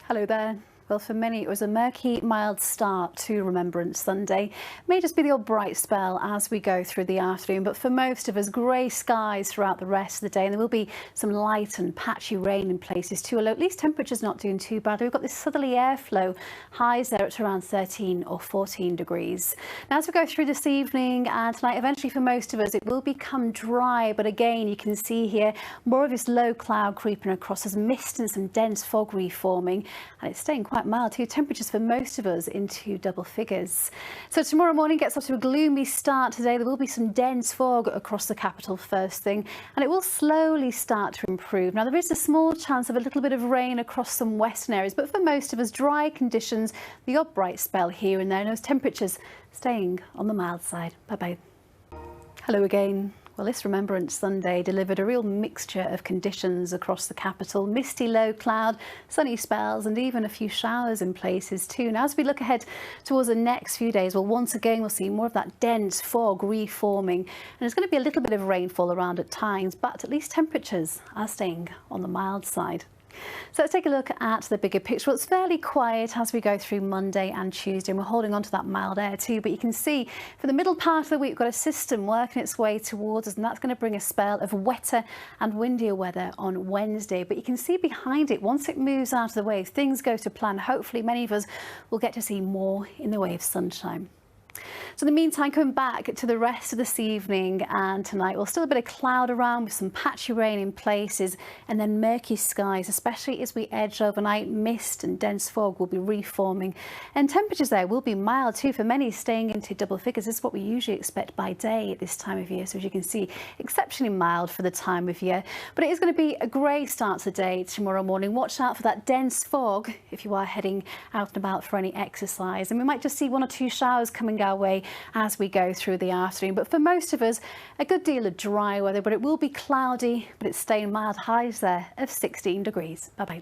Hello there. Well, for many, it was a murky, mild start to Remembrance Sunday. It may just be the odd bright spell as we go through the afternoon, but for most of us, grey skies throughout the rest of the day, and there will be some light and patchy rain in places too, although at least temperatures not doing too bad. We've got this southerly airflow, highs there at around 13 or 14 degrees. Now, as we go through this evening and tonight, eventually for most of us, it will become dry, but again, you can see here more of this low cloud creeping across as mist and some dense fog reforming, and it's staying quite mild too. Temperatures for most of us into double figures. So tomorrow morning gets off to a gloomy start today. There will be some dense fog across the capital first thing, and it will slowly start to improve. Now, there is a small chance of a little bit of rain across some western areas, but for most of us, dry conditions, the odd bright spell here and there, and those temperatures staying on the mild side. Bye-bye. Hello again. Well, this Remembrance Sunday delivered a real mixture of conditions across the capital. Misty low cloud, sunny spells and even a few showers in places too. Now, as we look ahead towards the next few days, well, once again, we'll see more of that dense fog reforming. And there's going to be a little bit of rainfall around at times, but at least temperatures are staying on the mild side. So let's take a look at the bigger picture. Well, it's fairly quiet as we go through Monday and Tuesday, and we're holding on to that mild air too. But you can see for the middle part of the week, we've got a system working its way towards us, and that's going to bring a spell of wetter and windier weather on Wednesday. But you can see behind it, once it moves out of the way, if things go to plan, hopefully many of us will get to see more in the way of sunshine. So in the meantime, coming back to the rest of this evening and tonight, well, still a bit of cloud around with some patchy rain in places and then murky skies, especially as we edge overnight. Mist and dense fog will be reforming, and temperatures there will be mild too, for many staying into double figures. This is what we usually expect by day at this time of year. So as you can see, exceptionally mild for the time of year, but it is going to be a grey start to the day tomorrow morning. Watch out for that dense fog if you are heading out and about for any exercise, and we might just see one or two showers coming our way as we go through the afternoon. But for most of us, a good deal of dry weather, but it will be cloudy, but it's staying mild, highs there of 16 degrees. Bye-bye.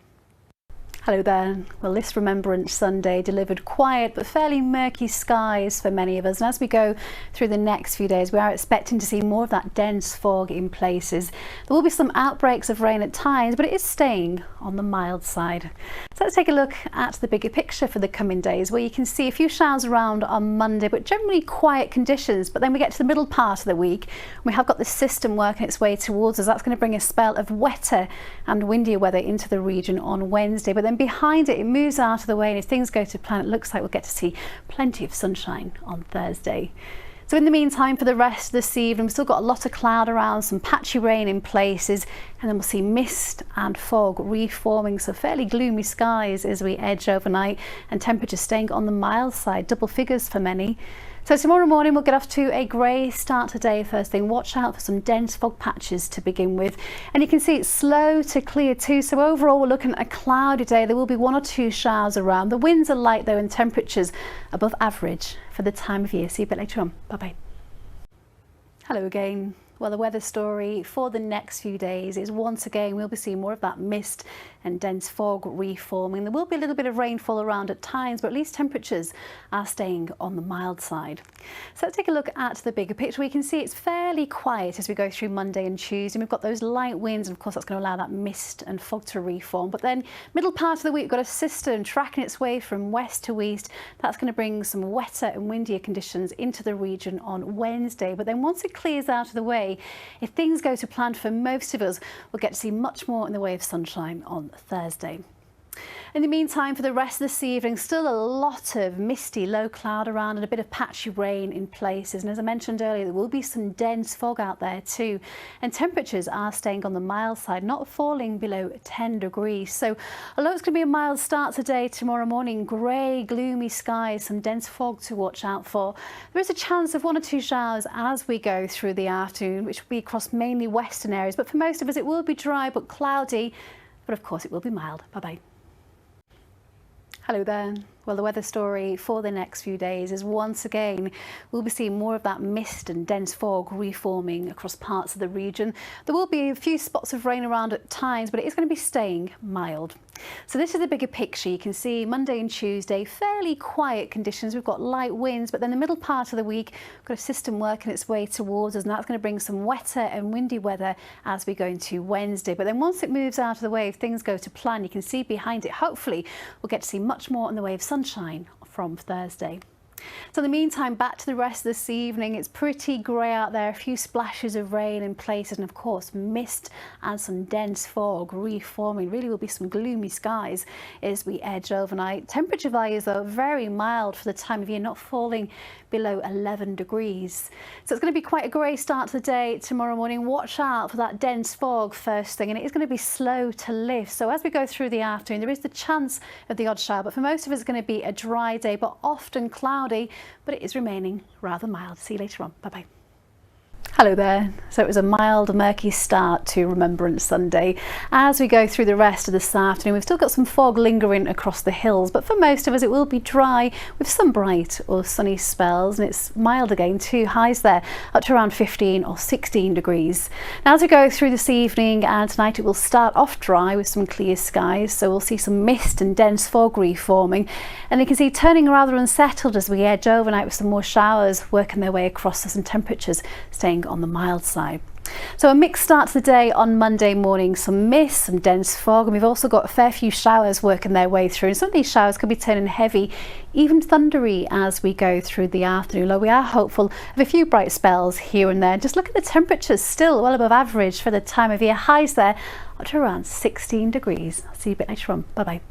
Hello there. Well, this Remembrance Sunday delivered quiet but fairly murky skies for many of us. And as we go through the next few days, we are expecting to see more of that dense fog in places. There will be some outbreaks of rain at times, but it is staying on the mild side. So let's take a look at the bigger picture for the coming days, where you can see a few showers around on Monday, but generally quiet conditions. But then we get to the middle part of the week, we have got this system working its way towards us. That's going to bring a spell of wetter and windier weather into the region on Wednesday. But then behind it, it moves out of the way, and if things go to plan, it looks like we'll get to see plenty of sunshine on Thursday. So in the meantime, for the rest of this evening, we've still got a lot of cloud around, some patchy rain in places, and then we'll see mist and fog reforming, so fairly gloomy skies as we edge overnight, and temperatures staying on the mild side, double figures for many. So tomorrow morning we'll get off to a grey start today. First thing, watch out for some dense fog patches to begin with, and you can see it's slow to clear too. So overall we're looking at a cloudy day. There will be one or two showers around. The winds are light though, and temperatures above average for the time of year. See you a bit later on. Bye-bye. Hello again. Well, the weather story for the next few days is once again we'll be seeing more of that mist and dense fog reforming. There will be a little bit of rainfall around at times, but at least temperatures are staying on the mild side. So let's take a look at the bigger picture. We can see it's fairly quiet as we go through Monday and Tuesday. We've got those light winds, and of course that's going to allow that mist and fog to reform. But then middle part of the week, we've got a system tracking its way from west to east. That's going to bring some wetter and windier conditions into the region on Wednesday. But then once it clears out of the way, if things go to plan for most of us, we'll get to see much more in the way of sunshine on Thursday. In the meantime, for the rest of this evening, still a lot of misty low cloud around and a bit of patchy rain in places. And as I mentioned earlier, there will be some dense fog out there too. And temperatures are staying on the mild side, not falling below 10 degrees. So although it's going to be a mild start today, tomorrow morning, grey, gloomy skies, some dense fog to watch out for. There is a chance of one or two showers as we go through the afternoon, which will be across mainly western areas. But for most of us, it will be dry but cloudy. But of course, it will be mild. Bye-bye. Hello there. Well, the weather story for the next few days is once again we'll be seeing more of that mist and dense fog reforming across parts of the region. There will be a few spots of rain around at times, but it is going to be staying mild. So this is the bigger picture. You can see Monday and Tuesday, fairly quiet conditions. We've got light winds, but then the middle part of the week, we've got a system working its way towards us, and that's going to bring some wetter and windy weather as we go into Wednesday. But then once it moves out of the way, if things go to plan, you can see behind it, hopefully we'll get to see much more in the way of sunshine from Thursday. So in the meantime, back to the rest of this evening. It's pretty grey out there, a few splashes of rain in places, and of course mist and some dense fog reforming. Really will be some gloomy skies as we edge overnight. Temperature values though very mild for the time of year, not falling below 11 degrees. So it's going to be quite a grey start to the day tomorrow morning. Watch out for that dense fog first thing, and it is going to be slow to lift. So as we go through the afternoon, there is the chance of the odd shower, but for most of us it's going to be a dry day, but often cloudy, but it is remaining rather mild. See you later on. Bye-bye. Hello there. So it was a mild, murky start to Remembrance Sunday. As we go through the rest of this afternoon, we've still got some fog lingering across the hills, but for most of us it will be dry with some bright or sunny spells, and it's mild again, two highs there up to around 15 or 16 degrees. Now as we go through this evening and tonight, it will start off dry with some clear skies, so we'll see some mist and dense fog reforming, and you can see turning rather unsettled as we edge overnight with some more showers working their way across us and temperatures staying on the mild side. So a mixed start to the day on Monday morning, some mist, some dense fog, and we've also got a fair few showers working their way through, and some of these showers could be turning heavy, even thundery as we go through the afternoon. Though we are hopeful of a few bright spells here and there. Just look at the temperatures, still well above average for the time of year. Highs there up to around 16 degrees. I'll see you a bit later on. Bye bye.